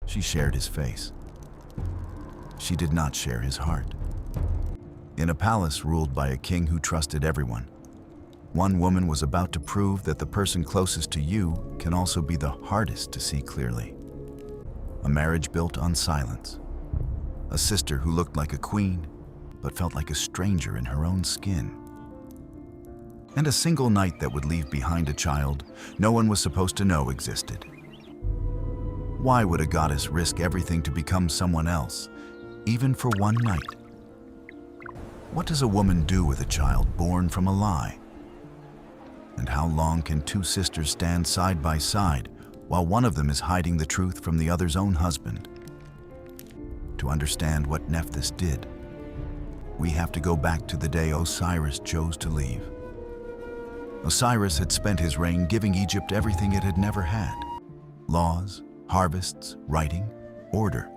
She shared his face. She did not share his heart. In a palace ruled by a king who trusted everyone, one woman was about to prove that the person closest to you can also be the hardest to see clearly. A marriage built on silence. A sister who looked like a queen, but felt like a stranger in her own skin. And a single night that would leave behind a child no one was supposed to know existed. Why would a goddess risk everything to become someone else, even for one night? What does a woman do with a child born from a lie? And how long can two sisters stand side by side while one of them is hiding the truth from the other's own husband? To understand what Nephthys did, we have to go back to the day Osiris chose to leave. Osiris had spent his reign giving Egypt everything it had never had: laws, harvests, writing, order.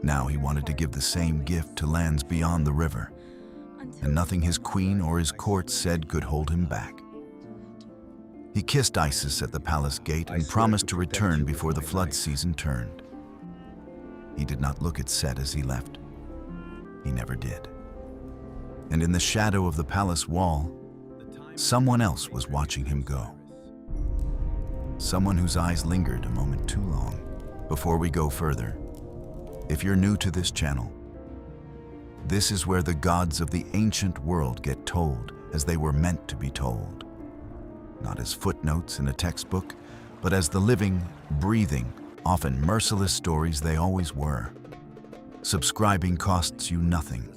Now he wanted to give the same gift to lands beyond the river, and nothing his queen or his court said could hold him back. He kissed Isis at the palace gate and promised to return before the flood season turned. He did not look at Set as he left. He never did. And in the shadow of the palace wall, someone else was watching him go. Someone whose eyes lingered a moment too long. Before we go further, if you're new to this channel, this is where the gods of the ancient world get told as they were meant to be told. Not as footnotes in a textbook, but as the living, breathing, often merciless stories they always were. Subscribing costs you nothing,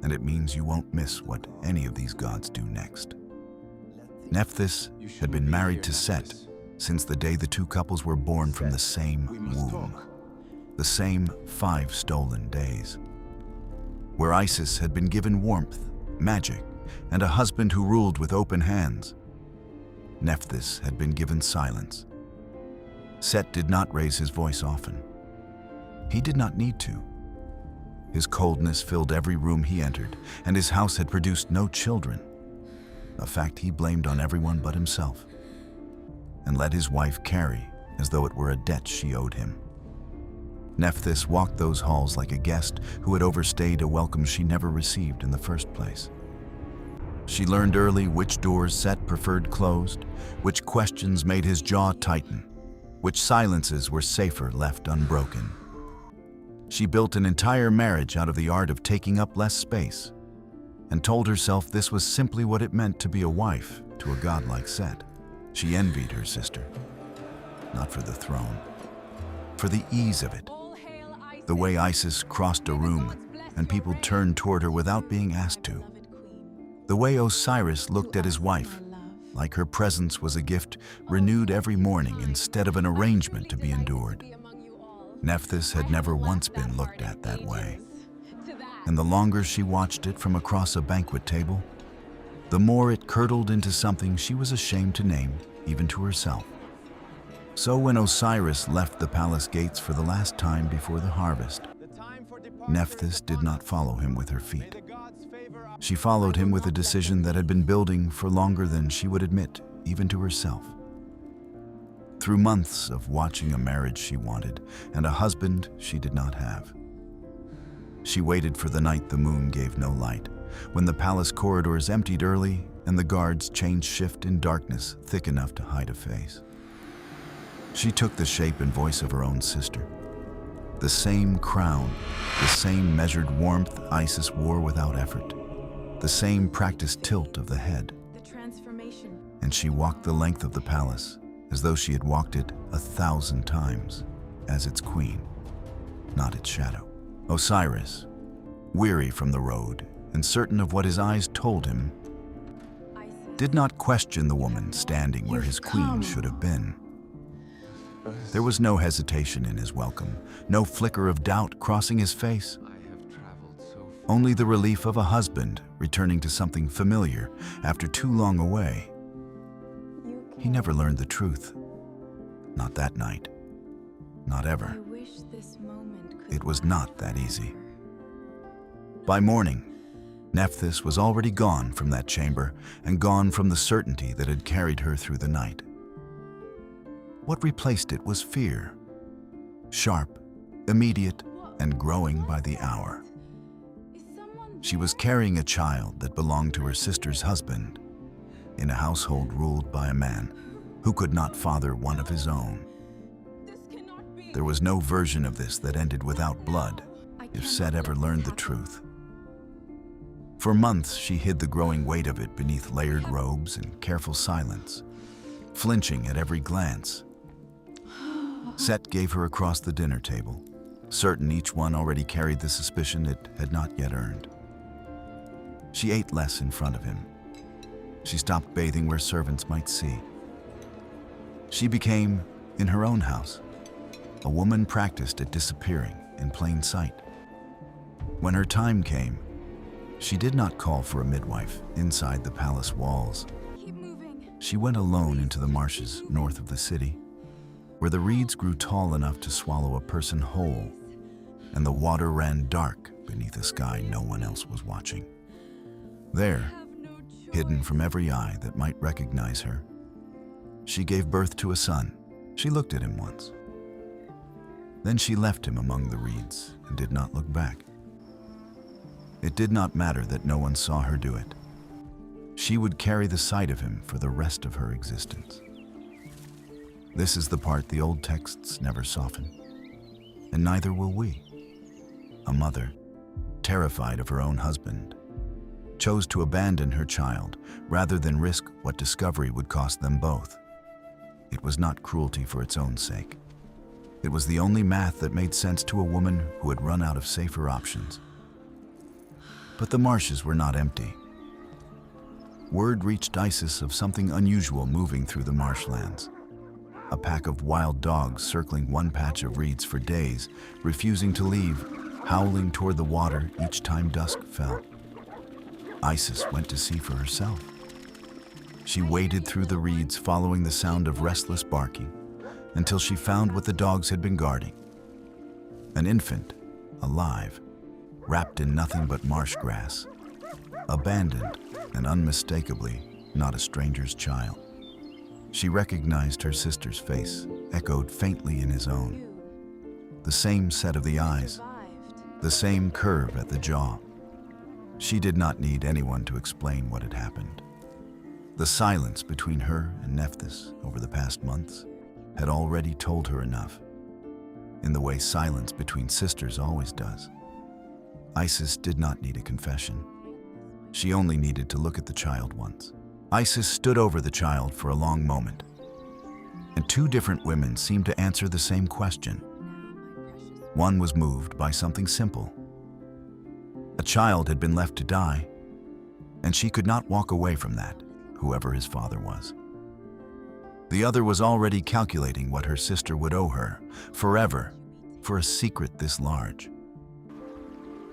and it means you won't miss what any of these gods do next. Nephthys had been married to Set since the day the two couples were born from the same womb, the same 5 stolen days, where Isis had been given warmth, magic, and a husband who ruled with open hands. Nephthys had been given silence. Set did not raise his voice often. He did not need to. His coldness filled every room he entered, and his house had produced no children, a fact he blamed on everyone but himself, and let his wife carry as though it were a debt she owed him. Nephthys walked those halls like a guest who had overstayed a welcome she never received in the first place. She learned early which doors Set preferred closed, which questions made his jaw tighten, which silences were safer left unbroken. She built an entire marriage out of the art of taking up less space, and told herself this was simply what it meant to be a wife to a god like Set. She envied her sister, not for the throne, for the ease of it. The way Isis crossed a room and people turned toward her without being asked to. The way Osiris looked at his wife, like her presence was a gift renewed every morning instead of an arrangement to be endured. Nephthys had never once been looked at that way. And the longer she watched it from across a banquet table, the more it curdled into something she was ashamed to name, even to herself. So when Osiris left the palace gates for the last time before the harvest, Nephthys did not follow him with her feet. She followed him with a decision that had been building for longer than she would admit, even to herself. Through months of watching a marriage she wanted and a husband she did not have. She waited for the night the moon gave no light, when the palace corridors emptied early and the guards changed shift in darkness thick enough to hide a face. She took the shape and voice of her own sister. The same crown, the same measured warmth Isis wore without effort, the same practiced tilt of the head. And she walked the length of the palace as though she had walked it 1,000 times as its queen, not its shadow. Osiris, weary from the road and certain of what his eyes told him, did not question the woman standing where his queen should have been. There was no hesitation in his welcome, no flicker of doubt crossing his face. Only the relief of a husband returning to something familiar after too long away. He never learned the truth. Not that night. Not ever. It was not that easy. By morning, Nephthys was already gone from that chamber and gone from the certainty that had carried her through the night. What replaced it was fear. sharp, immediate, and growing by the hour. She was carrying a child that belonged to her sister's husband in a household ruled by a man who could not father one of his own. There was no version of this that ended without blood, if Set ever learned the truth. For months, she hid the growing weight of it beneath layered robes and careful silence, flinching at every glance. Set gave her across the dinner table, certain each one already carried the suspicion it had not yet earned. She ate less in front of him. She stopped bathing where servants might see. She became, in her own house, a woman practiced at disappearing in plain sight. When her time came, she did not call for a midwife inside the palace walls. She went alone into the marshes north of the city, where the reeds grew tall enough to swallow a person whole, and the water ran dark beneath a sky no one else was watching. There, hidden from every eye that might recognize her, she gave birth to a son. She looked at him once. Then she left him among the reeds and did not look back. It did not matter that no one saw her do it. She would carry the sight of him for the rest of her existence. This is the part the old texts never soften, and neither will we. A mother, terrified of her own husband, chose to abandon her child rather than risk what discovery would cost them both. It was not cruelty for its own sake. It was the only math that made sense to a woman who had run out of safer options. But the marshes were not empty. Word reached Isis of something unusual moving through the marshlands. A pack of wild dogs circling one patch of reeds for days, refusing to leave, howling toward the water each time dusk fell. Isis went to see for herself. She waded through the reeds, following the sound of restless barking, until she found what the dogs had been guarding. An infant, alive, wrapped in nothing but marsh grass, abandoned and unmistakably not a stranger's child. She recognized her sister's face, echoed faintly in his own. The same set of the eyes, the same curve at the jaw. She did not need anyone to explain what had happened. The silence between her and Nephthys over the past months had already told her enough, in the way silence between sisters always does. Isis did not need a confession. She only needed to look at the child once. Isis stood over the child for a long moment, and two different women seemed to answer the same question. One was moved by something simple. A child had been left to die, and she could not walk away from that, whoever his father was. The other was already calculating what her sister would owe her, forever, for a secret this large.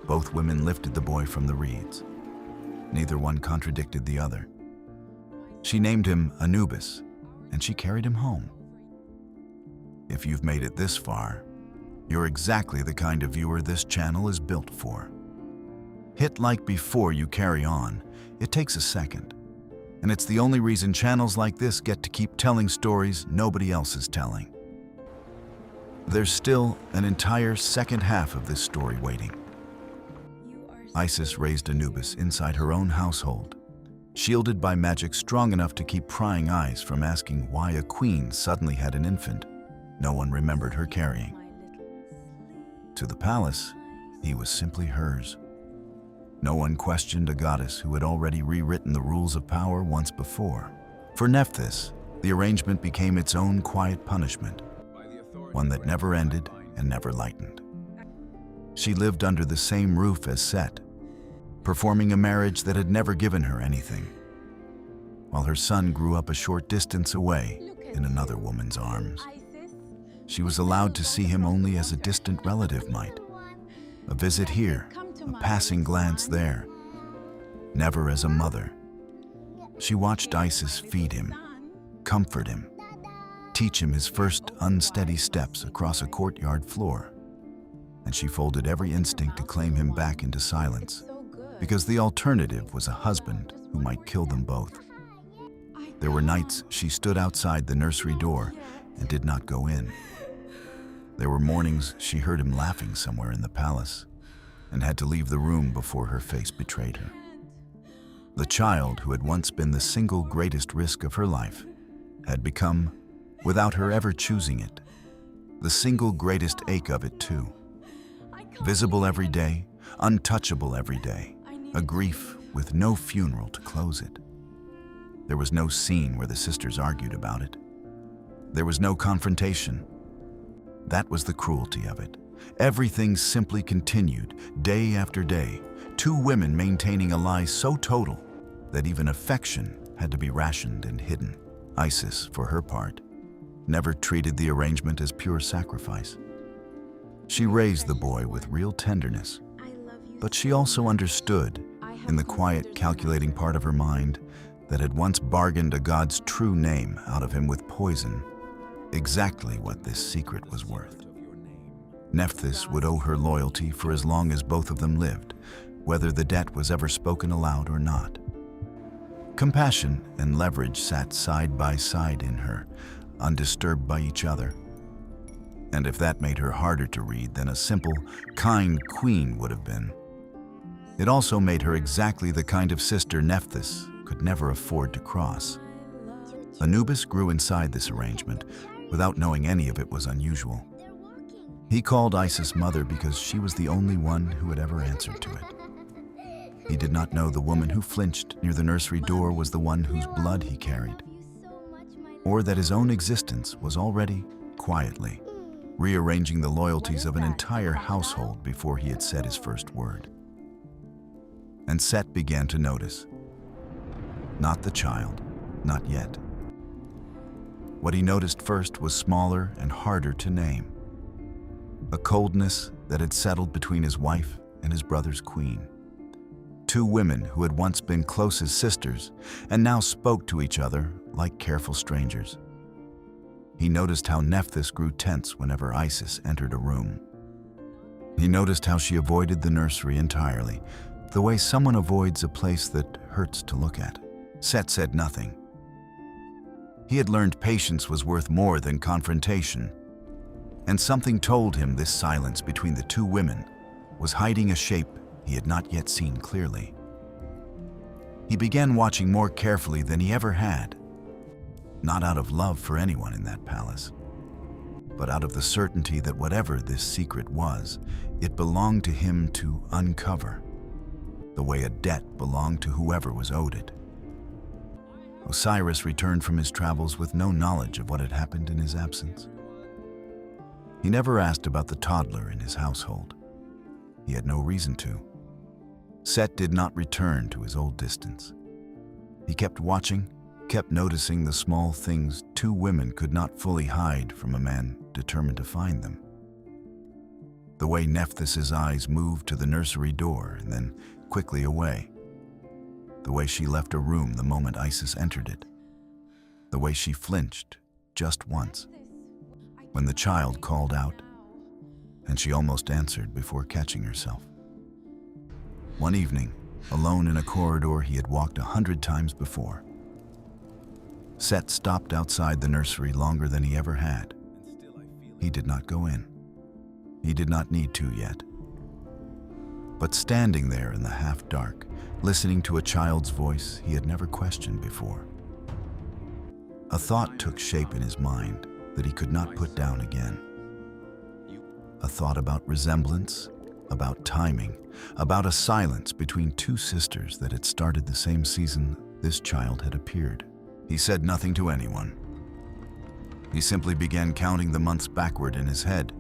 Both women lifted the boy from the reeds. Neither one contradicted the other. She named him Anubis, and she carried him home. If you've made it this far, you're exactly the kind of viewer this channel is built for. Hit like before you carry on. It takes a second. And it's the only reason channels like this get to keep telling stories nobody else is telling. There's still an entire second half of this story waiting. Isis raised Anubis inside her own household, shielded by magic strong enough to keep prying eyes from asking why a queen suddenly had an infant no one remembered her carrying. To the palace, he was simply hers. No one questioned a goddess who had already rewritten the rules of power once before. For Nephthys, the arrangement became its own quiet punishment, one that never ended and never lightened. She lived under the same roof as Set, performing a marriage that had never given her anything, while her son grew up a short distance away in another woman's arms. She was allowed to see him only as a distant relative might, a visit here, a passing glance there, never as a mother. She watched Isis feed him, comfort him, teach him his first unsteady steps across a courtyard floor, and she folded every instinct to claim him back into silence, because the alternative was a husband who might kill them both. There were nights she stood outside the nursery door and did not go in. There were mornings she heard him laughing somewhere in the palace and had to leave the room before her face betrayed her. The child who had once been the single greatest risk of her life had become, without her ever choosing it, the single greatest ache of it too. Visible every day, untouchable every day, a grief with no funeral to close it. There was no scene where the sisters argued about it. There was no confrontation. That was the cruelty of it. Everything simply continued, day after day, two women maintaining a lie so total that even affection had to be rationed and hidden. Isis, for her part, never treated the arrangement as pure sacrifice. She raised the boy with real tenderness, but she also understood, in the quiet, calculating part of her mind that had once bargained a god's true name out of him with poison, exactly what this secret was worth. Nephthys would owe her loyalty for as long as both of them lived, whether the debt was ever spoken aloud or not. Compassion and leverage sat side by side in her, undisturbed by each other. And if that made her harder to read than a simple, kind queen would have been, it also made her exactly the kind of sister Nephthys could never afford to cross. Anubis grew inside this arrangement without knowing any of it was unusual. He called Isis mother because she was the only one who had ever answered to it. He did not know the woman who flinched near the nursery door was the one whose blood he carried, or that his own existence was already, quietly, rearranging the loyalties of an entire household before he had said his first word. And Set began to notice. Not the child, not yet. What he noticed first was smaller and harder to name. A coldness that had settled between his wife and his brother's queen. Two women who had once been close as sisters and now spoke to each other like careful strangers. He noticed how Nephthys grew tense whenever Isis entered a room. He noticed how she avoided the nursery entirely, the way someone avoids a place that hurts to look at. Set said nothing. He had learned patience was worth more than confrontation, and something told him this silence between the two women was hiding a shape he had not yet seen clearly. He began watching more carefully than he ever had, not out of love for anyone in that palace, but out of the certainty that whatever this secret was, it belonged to him to uncover, the way a debt belonged to whoever was owed it. Osiris returned from his travels with no knowledge of what had happened in his absence. He never asked about the toddler in his household. He had no reason to. Set did not return to his old distance. He kept watching, kept noticing the small things two women could not fully hide from a man determined to find them. The way Nephthys' eyes moved to the nursery door and then quickly away. The way she left a room the moment Isis entered it. The way she flinched just once when the child called out, and she almost answered before catching herself. One evening, alone in a corridor he had walked 100 times before, Set stopped outside the nursery longer than he ever had. He did not go in. He did not need to yet. But standing there in the half-dark, listening to a child's voice he had never questioned before, a thought took shape in his mind that he could not put down again. A thought about resemblance, about timing, about a silence between two sisters that had started the same season this child had appeared. He said nothing to anyone. He simply began counting the months backward in his head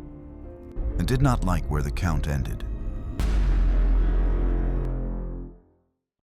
and did not like where the count ended.